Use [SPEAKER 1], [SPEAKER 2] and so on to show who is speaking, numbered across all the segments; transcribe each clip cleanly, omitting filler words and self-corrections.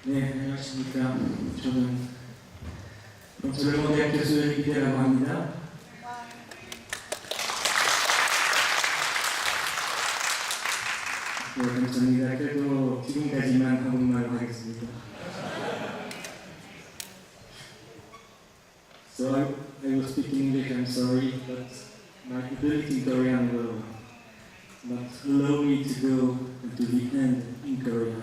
[SPEAKER 1] 네, 안녕하십니까. 저는 부산대학교 조직위원회라고 합니다. 네, 감사합니다. 그래도 지금까지만 한국말로 하겠습니다. So I will speak in English, I'm sorry, but my ability in Korean will not allow me to go to the end in Korean.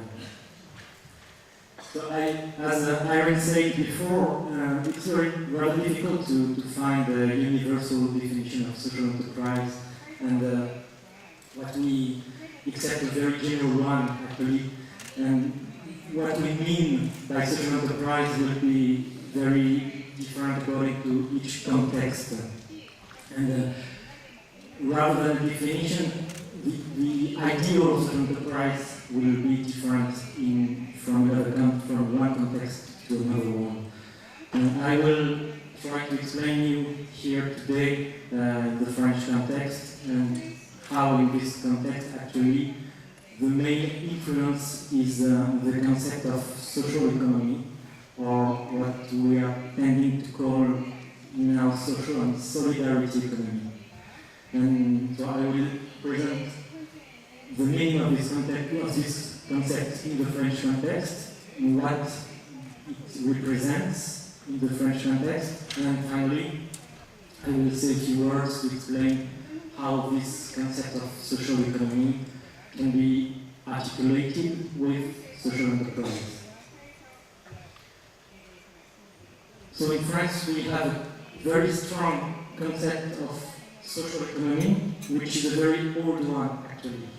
[SPEAKER 1] So as Irene said before, it's rather difficult to find a universal definition of social enterprise, and what we accept a very general one actually, and what we mean by social enterprise will be very different according to each context. And rather than definition, the ideal of enterprise will be different from one context to another one. And I will try to explain you here today the French context and how in this context actually the main influence is the concept of social economy, or what we are tending to call now social and solidarity economy. And so I will present the meaning of this concept in the French context, what it represents in the French context, and finally I will say a few words to explain how this concept of social economy can be articulated with social enterprise. So in France we have a very strong concept of social economy, which is a very old one actually.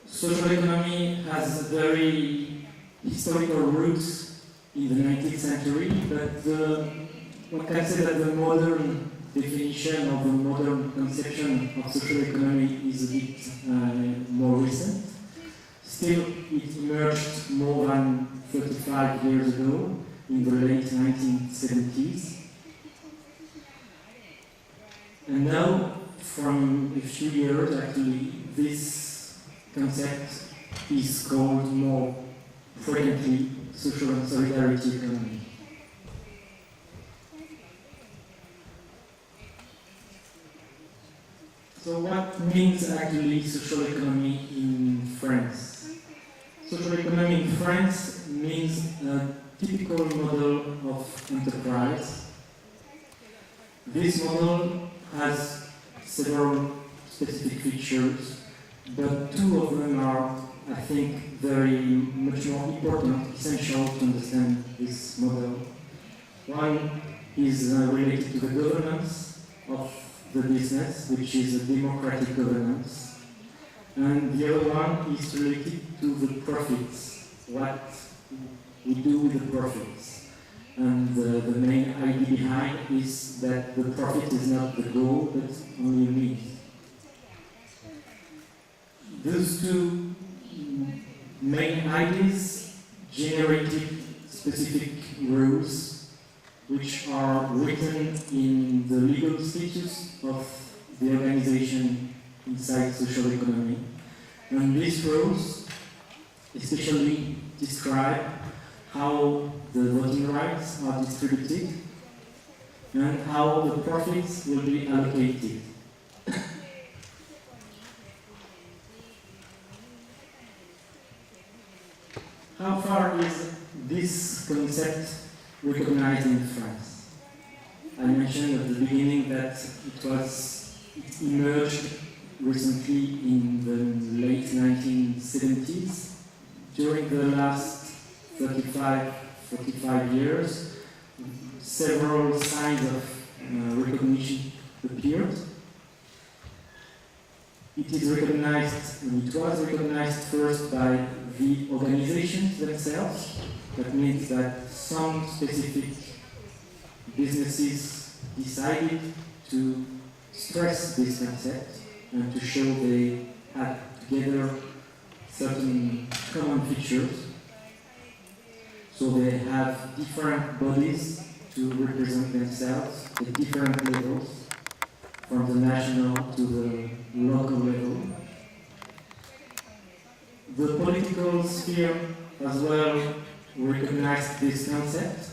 [SPEAKER 1] Social economy has very historical roots in the 19th century, but one can say that the modern definition or the modern conception of social economy is a bit more recent. Still, it emerged more than 35 years ago, in the late 1970s. And now, from a few years actually, this concept is called more frequently social and solidarity economy. So what means actually social economy in France? Social economy in France means a typical model of enterprise. This model has several specific features, but two of them are, I think, very much more important, essential to understand this model. One is related to the governance of the business, which is a democratic governance. And the other one is related to the profits, what we do with the profits. And the main idea behind is that the profit is not the goal, but only a means. Those two main ideas generated specific rules which are written in the legal status of the organization inside social economy. And these rules especially describe how the voting rights are distributed and how the profits will be allocated. How far is this concept recognized in France? I mentioned at the beginning that it emerged recently in the late 1970s. During the last 45 years, several signs of recognition appeared. It was recognized first by the organizations themselves. That means that some specific businesses decided to stress this concept and to show they had together certain common features. So they have different bodies to represent themselves at different levels, from the national to the local level. The political sphere as well recognized this concept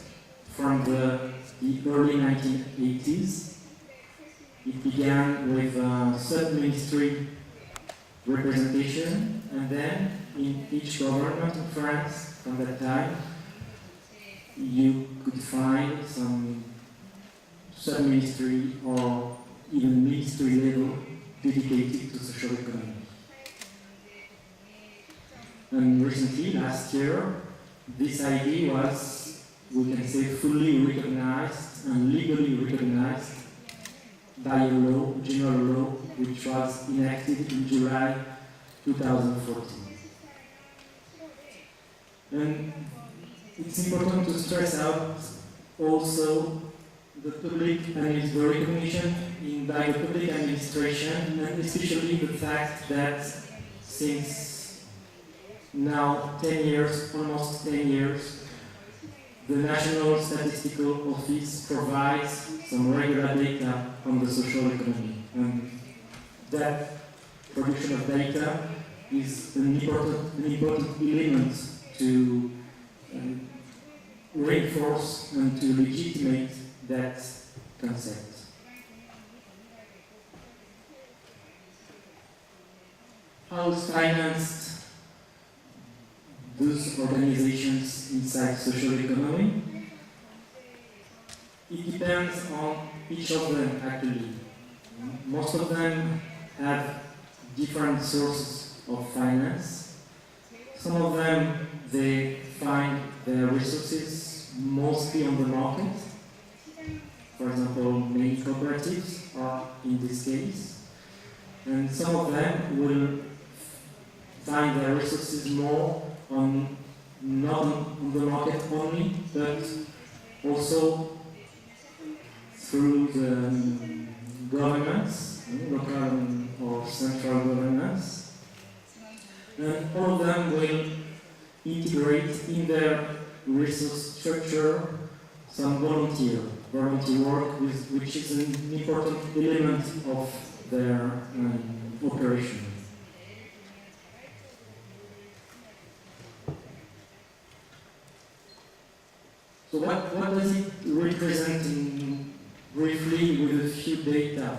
[SPEAKER 1] from the early 1980s. It began with sub-ministry representation, and then in each government in France from that time, you could find some sub-ministry or even ministry level dedicated to social economy. And recently, last year, this idea was, we can say, fully recognized and legally recognized by a law, general law, which was enacted in July 2014. And it's important to stress out also the recognition by the public administration, and especially the fact that since now 10 years, almost 10 years, the National Statistical Office provides some regular data on the social economy. And that production of data is an important element to reinforce and to legitimate that concept. How is financed those organizations inside social economy? It depends on each of them actually. Most of them have different sources of finance. Some of them, they find their resources mostly on the market. For example, many cooperatives are in this case. And some of them will find their resources more not on the market only, but also through the governments, local or central governments. And all of them will integrate in their resource structure some volunteer work, which is an important element of their operation. So what does it represent briefly with a few data?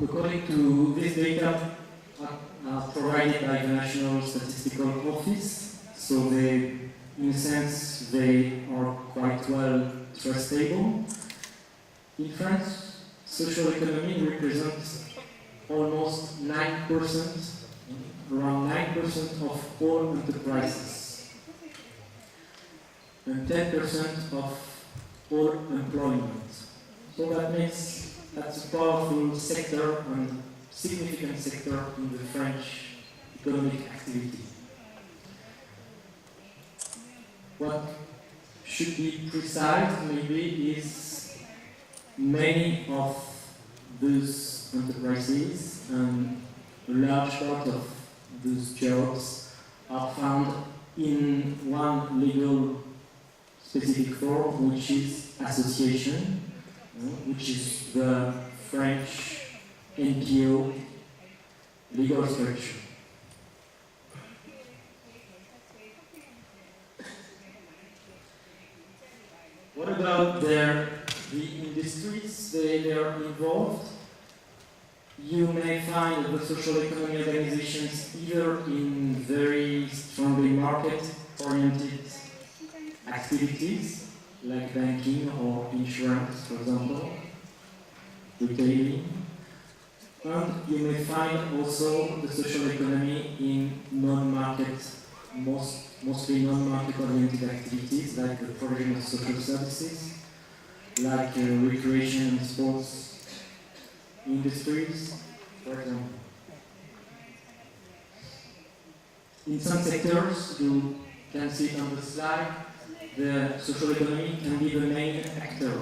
[SPEAKER 1] According to this data provided by the National Statistical Office, so they, in a sense, they are quite well trustable. In France, social economy represents almost 9%, around 9% of all enterprises, and 10% of all employment. So that means that's a powerful sector and significant sector in the French economic activity. What should be precise maybe is many of those enterprises and a large part of those jobs are found in one legal specific form, which is association, which is the French NPO legal structure. What about the industries they are involved? You may find the social economy organizations either in very strongly market-oriented activities, like banking or insurance, for example, retailing. And you may find also the social economy in non-market, mostly non-market oriented activities, like the provision of social services, like recreation and sports industries, for example. In some sectors, you can see it on the slide, the social economy can be the main actor.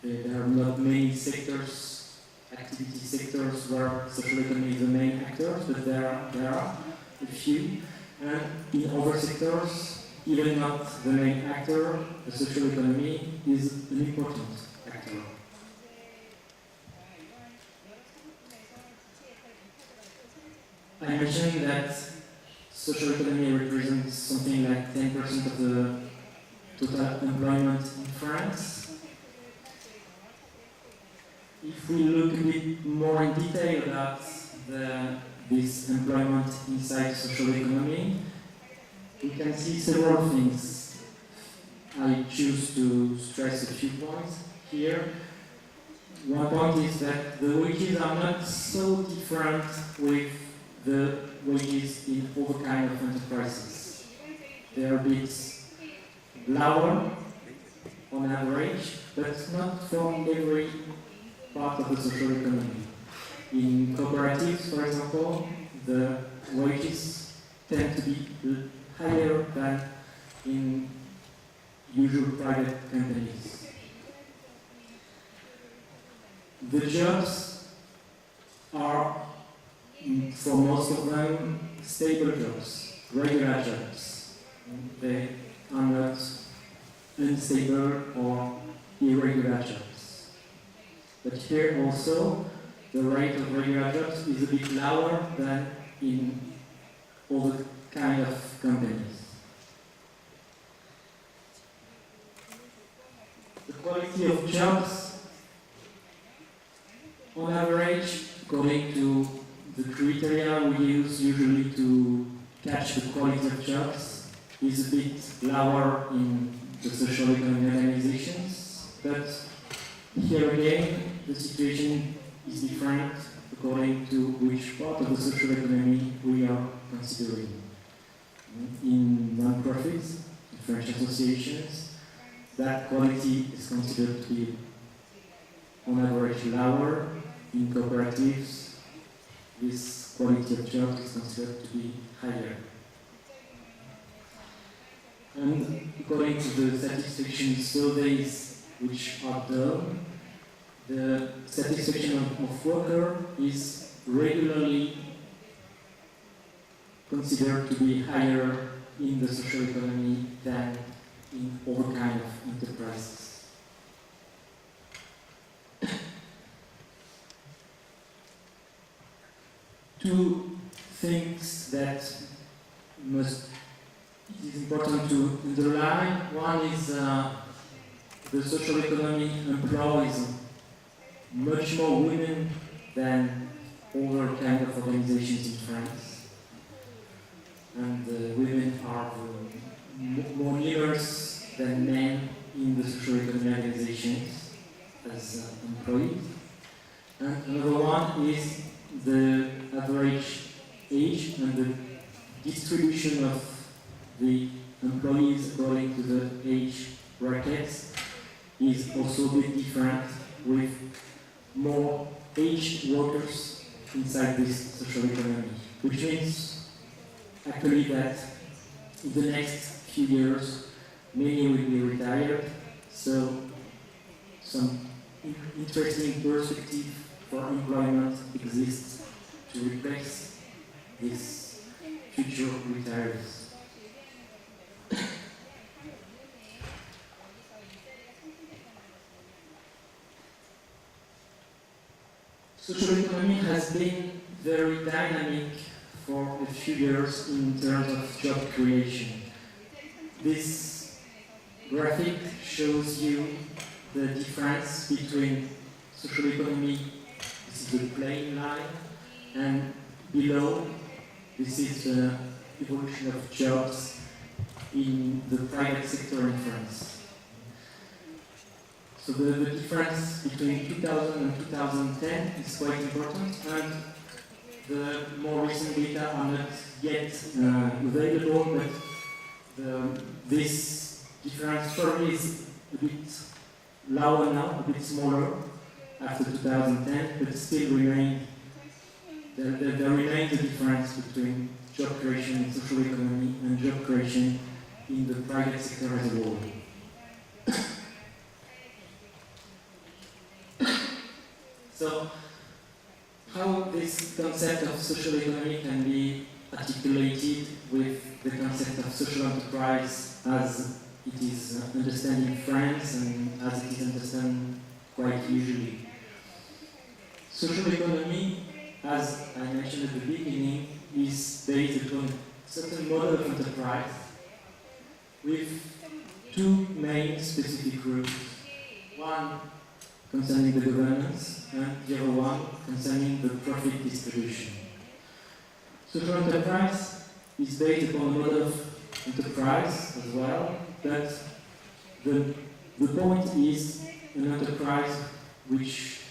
[SPEAKER 1] There are not many sectors, activity sectors where social economy is the main actor, but there are a few. And in other sectors, even not the main actor, the social economy is an important actor. I mentioned that social economy represents something like 10% of the total employment in France. If we look a bit more in detail about this employment inside social economy, we can see several things. I choose to stress a few points here. One point is that the wages are not so different with the wages in other kind of enterprises. They are a bit lower on average, but not from every part of the social economy. In cooperatives, for example, the wages tend to be higher than in usual private companies. The jobs are, for most of them, stable jobs, regular jobs. They are not unstable or irregular jobs. But here also, the rate of regular jobs is a bit lower than in other kind of companies. The quality of jobs, on average, according to the criteria we use usually to catch the quality of jobs, is a bit lower in the social economy organizations, but here again, the situation is different according to which part of the social economy we are considering. In non-profits, in French associations, that quality is considered to be on average lower. In cooperatives, this quality of jobs is considered to be higher. And according to the satisfaction surveys which are done, the satisfaction of worker is regularly considered to be higher in the social economy than in other kind of enterprises. Two things that it is important to underline. One is the social economy employs much more women than other kind of organizations in France. And women are more numerous than men in the social economy organizations as employees. And another one is the average age and the distribution of the employees according to the age brackets is also a bit different, with more aged workers inside this social economy, which means actually that in the next few years many will be retired, so some interesting perspective for employment exists to replace these future retirees. Social economy has been very dynamic for a few years in terms of job creation. This graphic shows you the difference between social economy, this is the plain line, and below, this is the evolution of jobs in the private sector in France. So the difference between 2000 and 2010 is quite important, and the more recent data are not yet available, but this difference probably is a bit lower now, a bit smaller after 2010, but still there remains a difference between job creation in social economy and job creation in the private sector as a whole. So, how this concept of social economy can be articulated with the concept of social enterprise as it is understood in France and as it is understood quite usually. Social economy, as I mentioned at the beginning, is based upon a certain model of enterprise with two main specific rules. One concerning the governance and the other one concerning the profit distribution. Social enterprise is based upon a model of enterprise as well, but the point is an enterprise which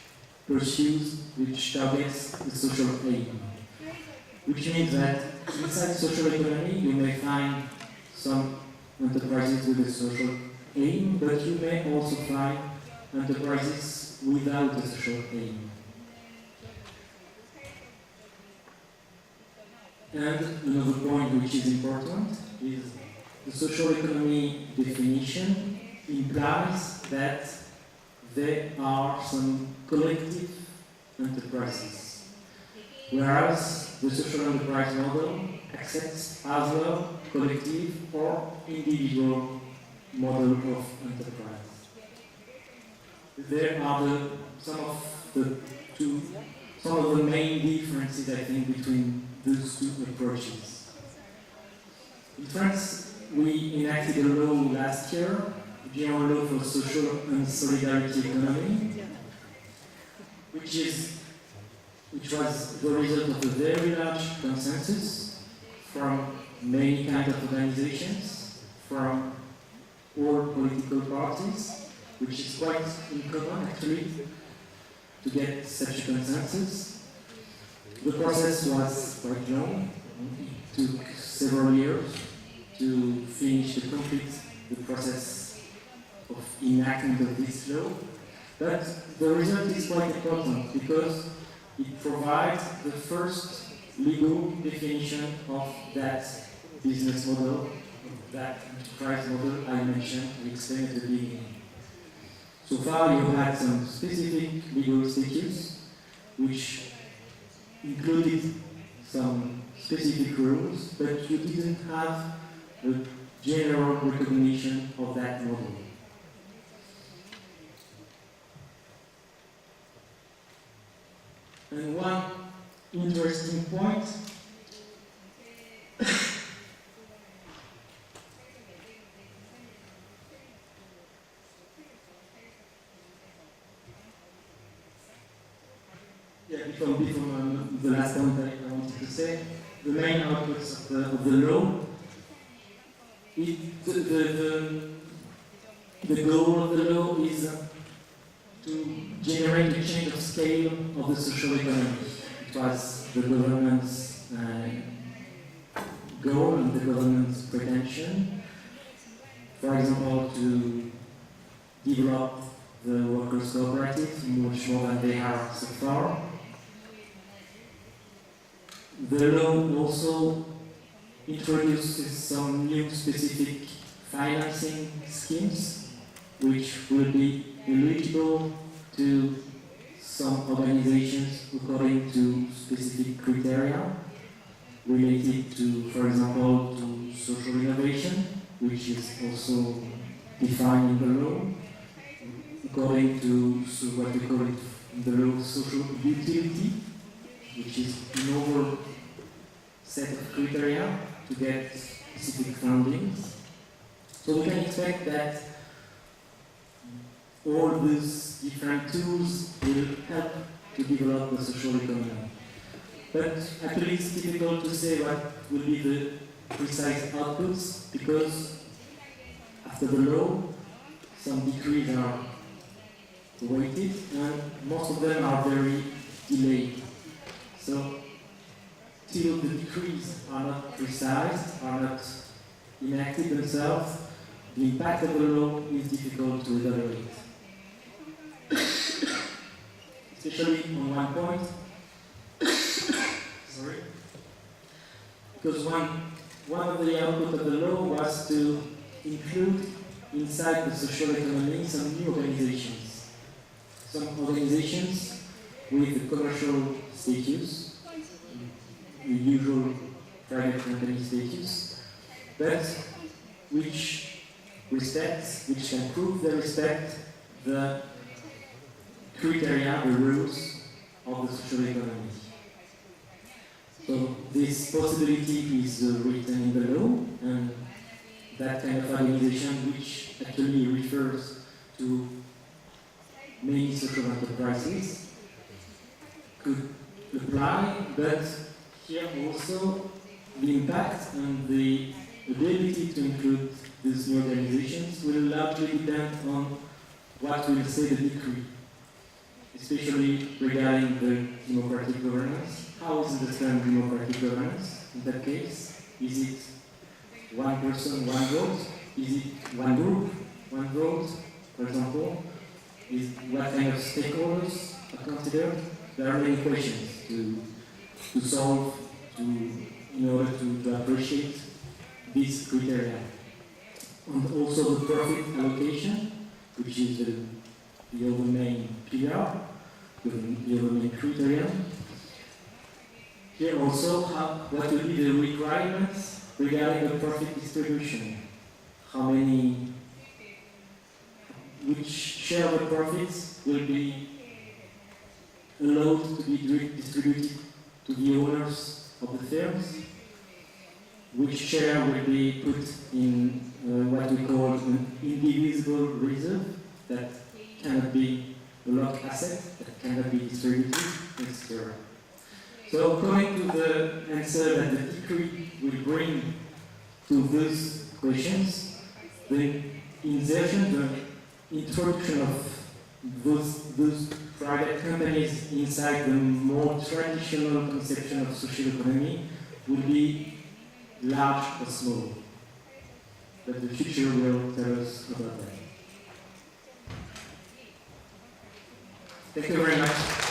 [SPEAKER 1] pursues, which targets the social aim. Which means that inside social economy you may find some enterprises with a social aim, but you may also find enterprises without a social aim. And another point which is important is the social economy definition implies that there are some collective enterprises, whereas the social enterprise model accepts as well collective or individual model of enterprise. There are some of the main differences, I think, between those two approaches. In France, we enacted a law last year, General Law for Social and Solidarity Economy, which was the result of a very large consensus from many kinds of organizations, from all political parties, which is quite uncommon actually to get such a consensus. The process was quite long. It took several years to finish the process of enactment of this law. But the result is quite important because it provides the first legal definition of that business model, of that enterprise model I mentioned, I explained at the beginning. So far you had some specific legal status which included some specific rules, but you didn't have a general recognition of that model. And one interesting point before the last point I wanted to say, the main outputs of the law, the goal of the law is to generate a change of scale of the social economy. It was the government's goal and the government's pretension. For example, to develop the workers' cooperatives much more than they have so far. The law also introduces some new specific financing schemes which will be eligible to some organizations according to specific criteria related to, for example, to social innovation, which is also defined in the law, according to what we call it in the law social utility, which is a novel set of criteria to get specific funding. So we can expect that all these different tools will help to develop the social economy. But actually it's difficult to say what will be the precise outputs because after the law, some decrees are awaited and most of them are very delayed. So till the decrees are not precise, are not enacted themselves, the impact of the law is difficult to evaluate. Especially on one point, sorry, because one of the outputs of the law was to include inside the social economy some new organizations. Some organizations with the commercial status, the usual private company status, but which can prove they respect the criteria, the rules of the social economy. So this possibility is written in the law, and that kind of organization, which actually refers to many social enterprises, could apply, but here also the impact and the ability to include these new organizations will largely depend on what will say the decree, especially regarding the democratic governance. How is the term democratic governance in that case? Is it one person, one vote? Is it one group, one vote, for example? What kind of stakeholders are considered? There are many questions to solve in order to appreciate these criteria. And also the profit allocation, which is the other main pillar, the other main criterion. Here also, what will be the requirements regarding the profit distribution? Which share of the profits will be allowed to be distributed to the owners of the firms? Which share will be put in what we call an indivisible reserve that cannot be a locked asset, that cannot be distributed, etc. So coming to the answer that the decree will bring to those questions, the insertion, the introduction of those private companies inside the more traditional conception of social economy will be large or small. But the future will tell us about that. Thank you very much.